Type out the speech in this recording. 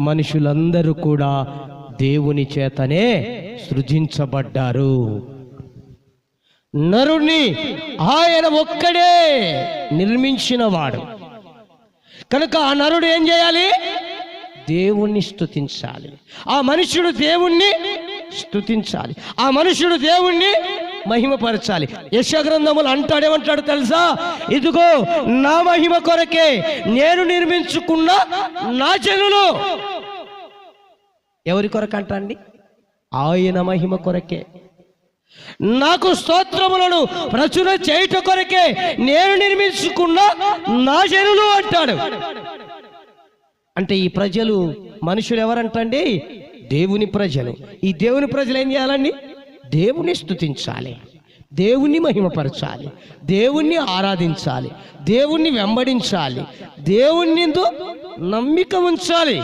మనుషులందరూ కూడా దేవుని చేతనే సృజించబడ్డారు. నరుణ్ణి ఆయన ఒక్కడే నిర్మించినవాడు కనుక ఆ నరుడు ఏం చేయాలి? దేవుణ్ణి స్తుతించాలి. ఆ మనుషుడు దేవుణ్ణి స్తుతించాలి. ఆ మనుషుడు దేవుణ్ణి మహిమపరచాలి. యెషయా గ్రంథములు ఏమంటాడు తెలుసా? ఇదిగో నా మహిమ కొరకే నేను నిర్మించుకున్న నా జనులు. ఎవరి కొరకు అంటండి? ఆయన మహిమ కొరకే, నాకు స్తోత్రములను ప్రచుర చేయుట కొరకే నేను నిర్మించుకున్న నా జనులు అంటాడు. అంటే ఈ ప్రజలు మనుషులు ఎవరంటండి? దేవుని ప్రజలు. ఈ దేవుని ప్రజలు ఏం చేయాలండి? దేవుని స్తుతించాలి, దేవుణ్ణి మహిమపరచాలి, దేవుణ్ణి ఆరాధించాలి, దేవుణ్ణి వెంబడించాలి, దేవుణ్ణి నమ్మిక ఉంచాలి.